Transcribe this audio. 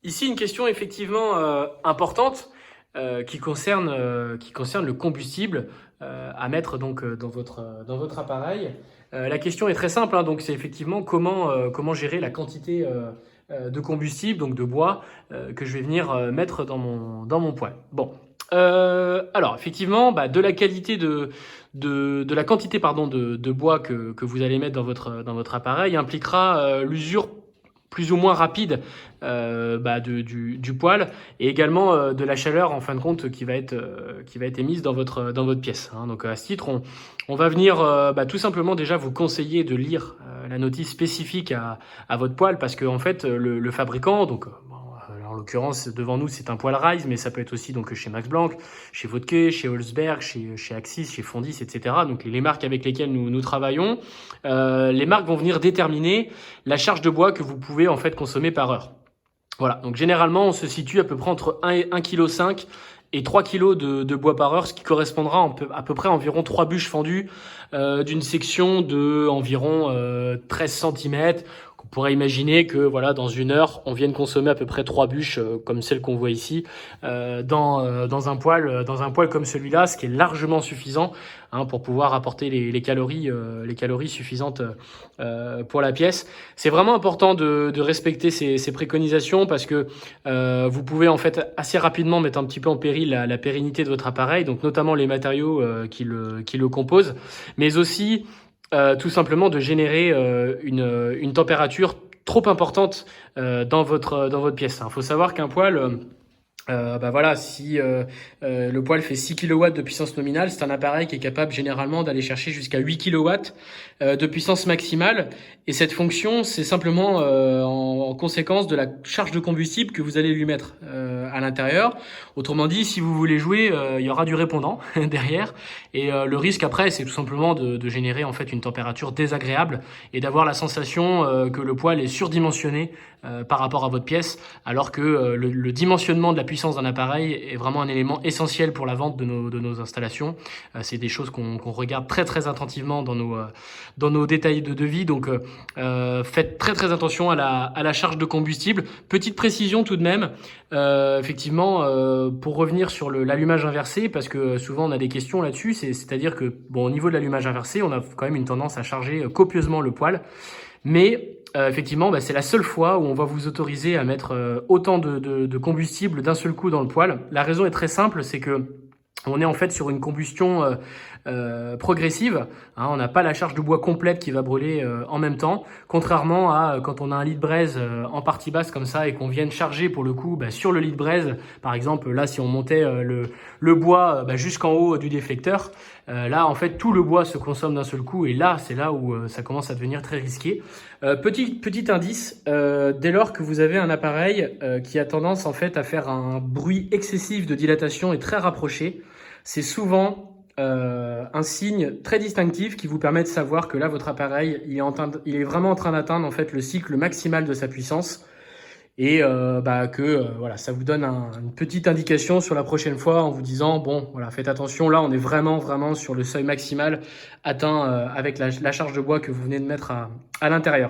Ici, une question effectivement importante qui concerne le combustible à mettre donc dans votre appareil. La question est très simple, hein, donc c'est effectivement comment gérer la quantité de combustible, donc de bois, que je vais venir mettre dans mon poêle. Bon. Alors effectivement, de la qualité de la quantité pardon de bois que vous allez mettre dans votre appareil impliquera l'usure plus ou moins rapide du poêle et également de la chaleur en fin de compte qui va être émise dans votre pièce, hein. Donc à ce titre, on va venir tout simplement déjà vous conseiller de lire la notice spécifique à votre poêle parce que en fait le fabricant, donc en l'occurrence devant nous c'est un poêle Rise, mais ça peut être aussi donc chez Max Planck, chez Votke, chez Holzberg, chez Axis, chez Fondis, etc. Donc les marques avec lesquelles nous travaillons, les marques vont venir déterminer la charge de bois que vous pouvez en fait consommer par heure. Voilà, donc généralement on se situe à peu près entre 1,5 kg et 3 kg de bois par heure, ce qui correspondra à peu près à environ 3 bûches fendues d'une section de environ 13 cm. On pourrait imaginer que voilà, dans une heure, on vienne consommer à peu près 3 bûches comme celle qu'on voit ici dans un poêle comme celui-là, ce qui est largement suffisant, hein, pour pouvoir apporter les calories suffisantes pour la pièce. C'est vraiment important de respecter ces préconisations parce que vous pouvez en fait assez rapidement mettre un petit peu en péril la pérennité de votre appareil, donc notamment les matériaux qui le composent, mais aussi tout simplement de générer une température trop importante dans votre pièce. Il faut savoir qu'un poêle, voilà, si le poêle fait 6 kW de puissance nominale, c'est un appareil qui est capable généralement d'aller chercher jusqu'à 8 kW de puissance maximale. Et cette fonction, c'est simplement en conséquence de la charge de combustible que vous allez lui mettre à l'intérieur. Autrement dit, si vous voulez jouer, il y aura du répondant derrière. Et le risque après, c'est tout simplement de générer en fait une température désagréable et d'avoir la sensation que le poêle est surdimensionné par rapport à votre pièce, alors que le dimensionnement de la puissance d'un appareil est vraiment un élément essentiel pour la vente de nos installations. C'est des choses qu'on regarde très très attentivement dans nos détails de devis. Donc faites très très attention à la charge de combustible. Petite précision tout de même, effectivement, pour revenir sur l'allumage inversé, parce que souvent on a des questions là-dessus, c'est-à-dire que au niveau de l'allumage inversé, on a quand même une tendance à charger copieusement le poêle. Mais effectivement, c'est la seule fois où on va vous autoriser à mettre autant de combustible d'un seul coup dans le poêle. La raison est très simple, c'est que on est en fait sur une combustion progressive, hein. On n'a pas la charge de bois complète qui va brûler en même temps, contrairement à quand on a un lit de braise en partie basse comme ça et qu'on vienne charger pour le coup sur le lit de braise. Par exemple, là, si on montait le bois jusqu'en haut du déflecteur, là, en fait, tout le bois se consomme d'un seul coup et là, c'est là où ça commence à devenir très risqué. Petit indice, dès lors que vous avez un appareil qui a tendance en fait à faire un bruit excessif de dilatation et très rapproché, c'est souvent un signe très distinctif qui vous permet de savoir que là, votre appareil, il est vraiment en train d'atteindre en fait le cycle maximal de sa puissance et voilà, ça vous donne une petite indication sur la prochaine fois en vous disant bon, voilà, faites attention, là, on est vraiment vraiment sur le seuil maximal atteint avec la charge de bois que vous venez de mettre à l'intérieur.